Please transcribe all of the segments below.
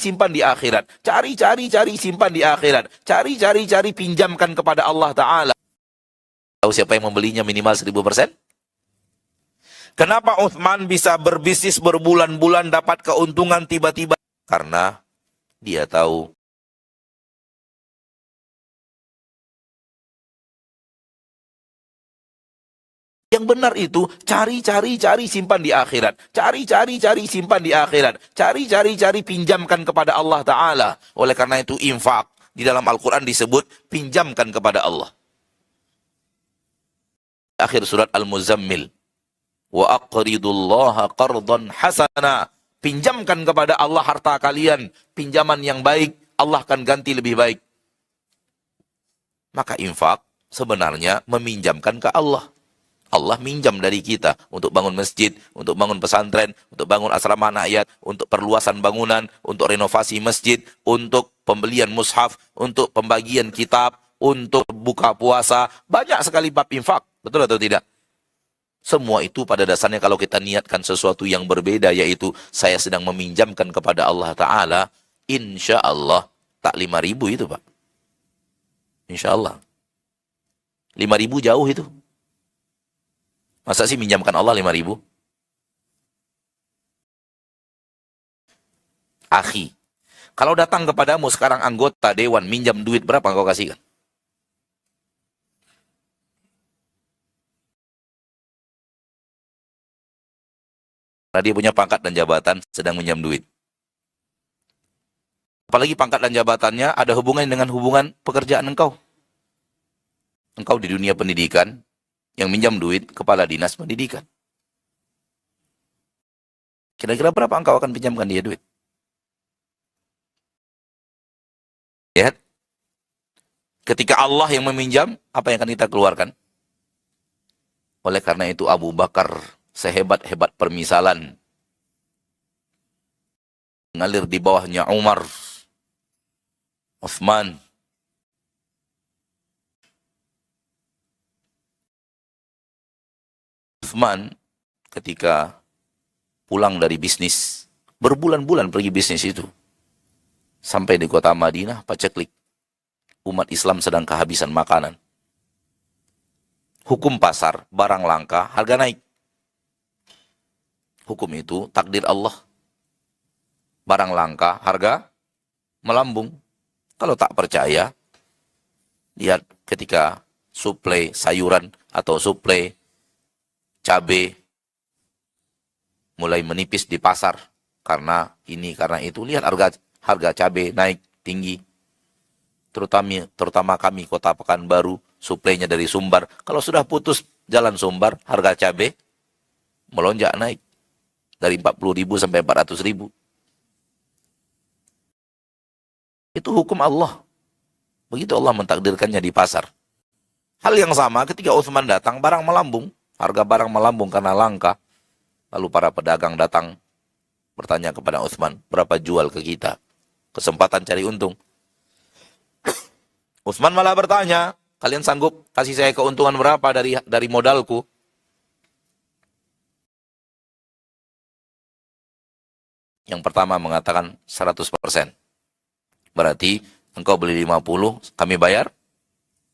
simpan di akhirat. Cari, simpan di akhirat. Cari, pinjamkan kepada Allah Ta'ala. Tahu siapa yang membelinya minimal 1000%? Kenapa Uthman bisa berbisnis berbulan-bulan dapat keuntungan tiba-tiba? Karena dia tahu yang benar itu cari, simpan di akhirat. Cari, simpan di akhirat. Cari, pinjamkan kepada Allah Ta'ala. Oleh karena itu infak di dalam Al-Quran disebut pinjamkan kepada Allah. Akhir surat Al-Muzammil. Wa aqridullaha qardan hasana. Pinjamkan kepada Allah harta kalian. Pinjaman yang baik, Allah akan ganti lebih baik. Maka infak sebenarnya meminjamkan ke Allah. Allah minjam dari kita untuk bangun masjid, untuk bangun pesantren, untuk bangun asrama anak, untuk perluasan bangunan, untuk renovasi masjid, untuk pembelian mushaf, untuk pembagian kitab, untuk buka puasa. Banyak sekali bab infak. Betul atau tidak? Semua itu pada dasarnya kalau kita niatkan sesuatu yang berbeda, yaitu saya sedang meminjamkan kepada Allah Ta'ala, insya Allah tak 5.000 itu Pak. Insya Allah. 5.000 jauh itu. Masa sih minjamkan Allah 5.000? Akhi, kalau datang kepadamu sekarang anggota dewan minjam duit, berapa engkau kasihkan? Karena dia punya pangkat dan jabatan, sedang minjam duit. Apalagi pangkat dan jabatannya ada hubungan dengan hubungan pekerjaan engkau. Engkau di dunia pendidikan, yang minjam duit kepala dinas pendidikan. Kira-kira berapa engkau akan pinjamkan dia duit? Lihat. Ketika Allah yang meminjam, apa yang akan kita keluarkan? Oleh karena itu Abu Bakar sehebat-hebat permisalan mengalir di bawahnya Umar, Uthman. Uthman ketika pulang dari bisnis, berbulan-bulan pergi bisnis itu, sampai di kota Madinah, paceklik, umat Islam sedang kehabisan makanan. Hukum pasar, barang langka, harga naik. Hukum itu takdir Allah. Barang langka, harga melambung. Kalau tak percaya, lihat ketika suplai sayuran atau suplai cabai mulai menipis di pasar. Karena ini, karena itu. Lihat harga cabai naik tinggi. Terutama kami kota Pekanbaru, suplainya dari Sumbar. Kalau sudah putus jalan Sumbar, harga cabai melonjak naik. Dari 40.000 sampai 400.000. Itu hukum Allah. Begitu Allah mentakdirkannya di pasar. Hal yang sama ketika Uthman datang, barang melambung. Harga barang melambung karena langka. Lalu para pedagang datang bertanya kepada Uthman, berapa jual ke kita? Kesempatan cari untung. Uthman malah bertanya, kalian sanggup kasih saya keuntungan berapa dari modalku? Yang pertama mengatakan 100%. Berarti engkau beli 50, kami bayar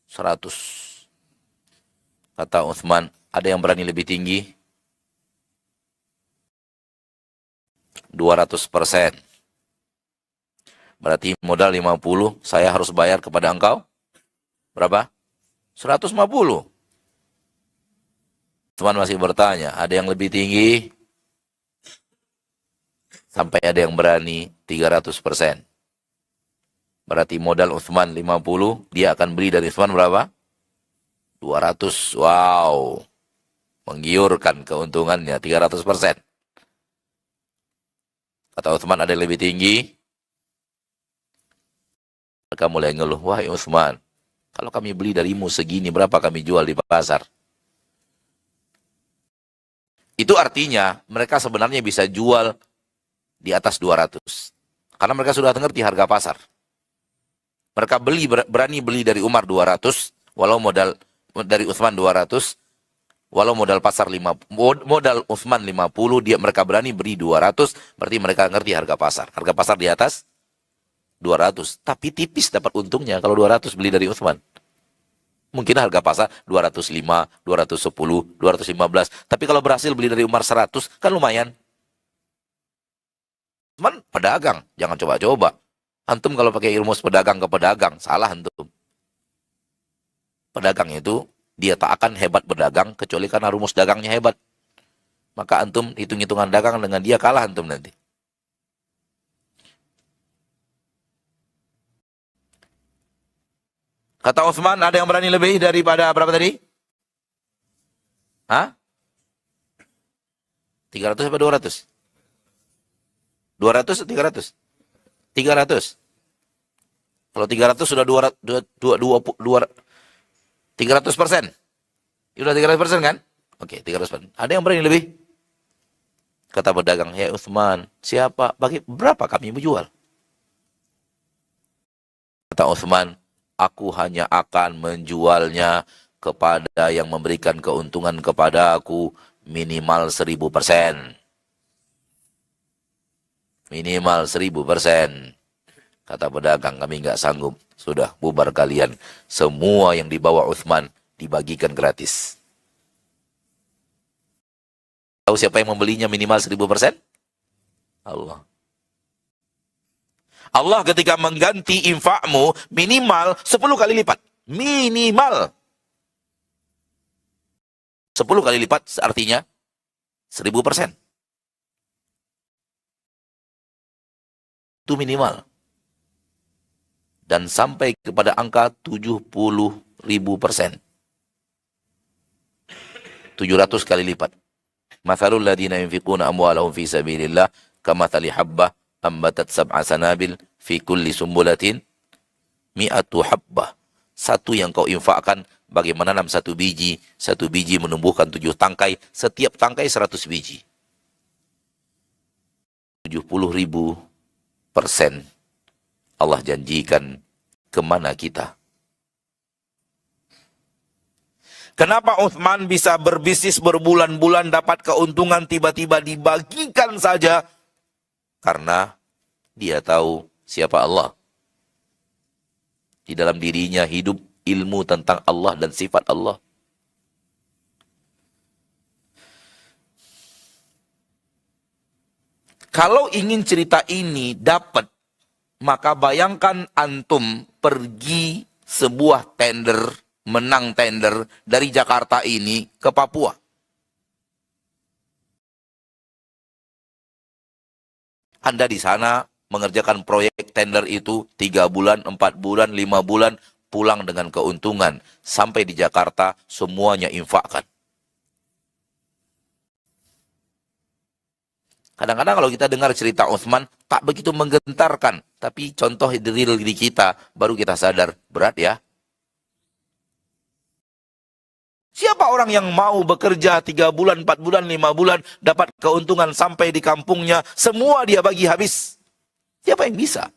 100. Kata Uthman, ada yang berani lebih tinggi? 200%. Berarti modal 50, saya harus bayar kepada engkau berapa? 150. Uthman masih bertanya, ada yang lebih tinggi? Sampai ada yang berani 300%. Berarti modal Uthman 50, dia akan beli dari Uthman berapa? 200. Wow. Menggiurkan keuntungannya 300%. Kata Uthman, ada yang lebih tinggi? Mereka mulai ngeluh, wahai Uthman, kalau kami beli darimu segini, berapa kami jual di pasar? Itu artinya mereka sebenarnya bisa jual di atas 200. Karena mereka sudah mengerti harga pasar. Mereka berani beli dari Umar 200, walau modal dari Uthman 200, walau modal pasar 5, modal Uthman 50, mereka berani beri 200, berarti mereka ngerti harga pasar. Harga pasar di atas 200. Tapi tipis dapat untungnya kalau 200 beli dari Utsman. Mungkin harga pasar 205, 210, 215. Tapi kalau berhasil beli dari Umar 100, kan lumayan. Cuman pedagang, jangan coba-coba. Antum kalau pakai ilmu pedagang ke pedagang, salah antum. Pedagang itu, dia tak akan hebat berdagang, kecuali karena rumus dagangnya hebat. Maka antum hitung-hitungan dagang dengan dia kalah antum nanti. Kata Utsman, ada yang berani lebih daripada berapa tadi? Hah? 300 atau 200? 200 atau 300? 300. Kalau 300 sudah 300%. Sudah 300% kan? Oke, 300%. Ada yang berani lebih? Kata pedagang, ya Utsman, siapa? Bagi berapa kami menjual? Kata Utsman, aku hanya akan menjualnya kepada yang memberikan keuntungan kepada aku minimal 1000%. Minimal 1000%. Kata pedagang, kami nggak sanggup. Sudah, bubar kalian. Semua yang dibawa Utsman dibagikan gratis. Tahu siapa yang membelinya minimal 1000%? Allah. Allah ketika mengganti infakmu minimal 10 kali lipat. Minimal. 10 kali lipat artinya 1000%. Itu minimal. Dan sampai kepada angka 70.000%. 700 kali lipat. Mathalul ladina yunfiquna amwalahum fi sabilillah kamathali habbah ambatat sab'a sanabil fi kulli sumbulatin mi'atu habbah. Satu yang kau infakkan bagi menanam satu biji menumbuhkan 7 tangkai, setiap tangkai 100 biji. 70.000% Allah janjikan kemana kita. Kenapa Utsman bisa berbisnis berbulan-bulan dapat keuntungan tiba-tiba dibagikan saja? Karena dia tahu siapa Allah. Di dalam dirinya hidup ilmu tentang Allah dan sifat Allah. Kalau ingin cerita ini dapat, maka bayangkan antum pergi sebuah tender, menang tender dari Jakarta ini ke Papua. Anda di sana mengerjakan proyek tender itu 3 bulan, 4 bulan, 5 bulan, pulang dengan keuntungan. Sampai di Jakarta, semuanya infakkan. Kadang-kadang kalau kita dengar cerita Utsman, tak begitu menggentarkan. Tapi contoh diri kita, baru kita sadar, berat ya. Siapa orang yang mau bekerja 3 bulan, 4 bulan, 5 bulan, dapat keuntungan sampai di kampungnya, semua dia bagi habis. Siapa yang bisa?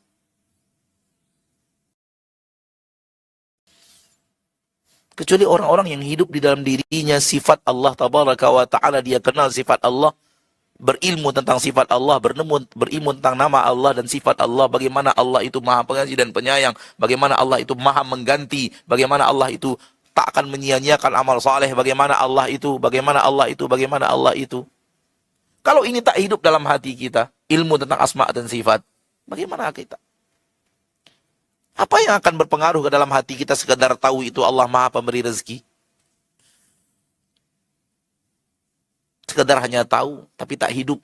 Kecuali orang-orang yang hidup di dalam dirinya sifat Allah tabaraka wa ta'ala, dia kenal sifat Allah, berilmu tentang sifat Allah, berilmu tentang nama Allah dan sifat Allah, bagaimana Allah itu maha pengasih dan penyayang, bagaimana Allah itu maha mengganti, bagaimana Allah itu tak akan menyia-nyiakan amal saleh, bagaimana Allah itu, bagaimana Allah itu, bagaimana Allah itu. Kalau ini tak hidup dalam hati kita, ilmu tentang asma dan sifat, bagaimana kita? Apa yang akan berpengaruh ke dalam hati kita sekadar tahu itu Allah maha pemberi rezeki? Sekedar hanya tahu, tapi tak hidup.